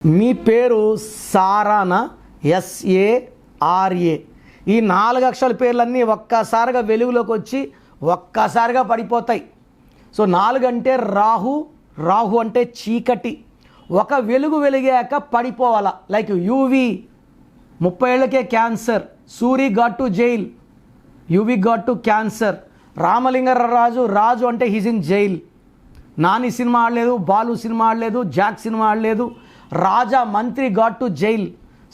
మీ పేరు సారానా? SARA. ఈ 4 అక్షరాల పేర్లన్నీ ఒక్కసారిగా వెలుగులోకి వచ్చి ఒక్కసారిగా పడిపోతాయి. సో 4 అంటే రాహు, రాహు అంటే చీకటి. ఒక వెలుగు వెలిగాక పడిపోవాలా. లైక్ యూవి 30 ఏళ్ళకే cancer, Suri got to jail, Yuvi got to cancer. Ramalinga Raju Raju అంటే he's in jail. Nani cinema ఆడలేదు, బాలు సినిమా ఆడలేదు, జాక్ సినిమా ఆడలేదు. రాజా మంత్రి గాట్ టు జైల్.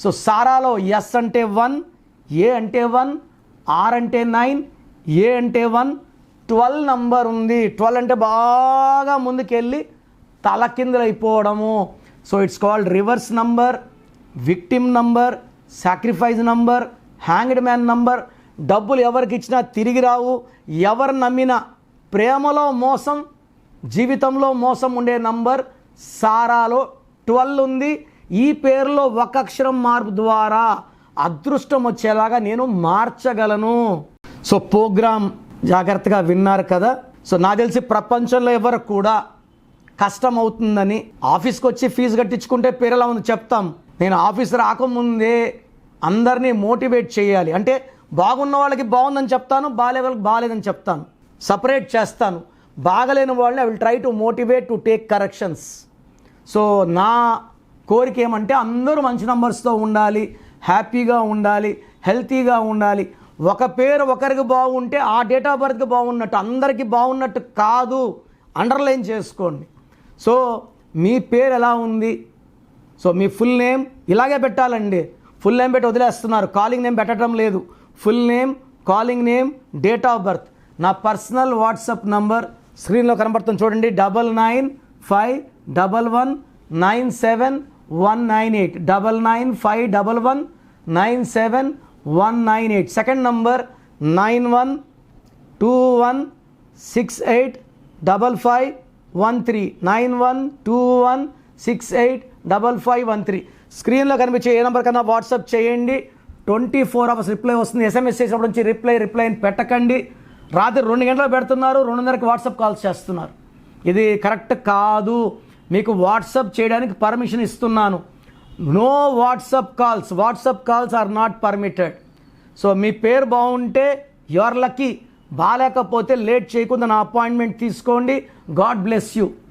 సో సారాలో ఎస్ అంటే 1, ఏ అంటే 1, ఆర్ అంటే 9, ఏ అంటే 1, 12 నంబర్ ఉంది. 12 అంటే బాగా ముందుకెళ్ళి తలకిందులైపోవడము. So it's called reverse number, victim number, sacrifice number, hanged man number. డబ్బులు ఎవరికి ఇచ్చినా తిరిగి రావు. ఎవరు నమ్మినా ప్రేమలో మోసం, జీవితంలో మోసం ఉండే నంబర్ సారాలో 12 ఉంది. ఈ పేరులో ఒక అక్షరం మార్పు ద్వారా అదృష్టం వచ్చేలాగా నేను మార్చగలను. సో ప్రోగ్రామ్ జాగ్రత్తగా విన్నారు కదా. సో నాకు తెలిసి ప్రపంచంలో ఎవరు కూడా కష్టం అవుతుందని ఆఫీస్కి వచ్చి ఫీజు కట్టించుకుంటే పేరు ఎలా ఉంది చెప్తాం. నేను ఆఫీస్ రాకముందే అందరినీ మోటివేట్ చేయాలి. అంటే బాగున్న వాళ్ళకి బాగుందని చెప్తాను, బాగాలే వాళ్ళకి బాగాలేదని చెప్తాను, సపరేట్ చేస్తాను. బాగలేని వాళ్ళని I will try to motivate to take corrections. So నా కోరిక ఏమంటే అందరూ మంచి నంబర్స్తో ఉండాలి, హ్యాపీగా ఉండాలి, హెల్తీగా ఉండాలి. ఒక పేరు ఒకరికి బాగుంటే ఆ డేట్ ఆఫ్ బర్త్కి బాగున్నట్టు, అందరికీ బాగున్నట్టు కాదు. అండర్లైన్ చేసుకోండి. సో మీ పేరు ఎలా ఉంది? సో మీ ఫుల్ నేమ్ ఇలాగే పెట్టాలండి. ఫుల్ నేమ్ పెట్టి వదిలేస్తున్నారు, కాలింగ్ నేమ్ పెట్టడం లేదు. Full name, calling name, date of birth. నా పర్సనల్ వాట్సాప్ నంబర్ స్క్రీన్లో కనబడుతుంది చూడండి. 9951197198, 9951197198. Second number 9121685513, 9121685513. స్క్రీన్లో కనిపించే ఏ నెంబర్ కన్నా వాట్సాప్ చేయండి. 24 అవర్స్ రిప్లై వస్తుంది. SMS చేసినప్పుడు నుంచి రిప్లై పెట్టకండి. రాత్రి 2 గంటలు పెడుతున్నారు, 2:30కి వాట్సాప్ కాల్స్ చేస్తున్నారు. ఇది కరెక్ట్ కాదు. మీకు వాట్సాప్ చేయడానికి పర్మిషన్ ఇస్తున్నాను. No WhatsApp calls. WhatsApp calls are not permitted. So మీ పేరు బాగుంటే యు ఆర్ లక్కీ. బాగాలేకపోతే లేట్ చేయకుండా నా అపాయింట్మెంట్ తీసుకోండి. God bless you.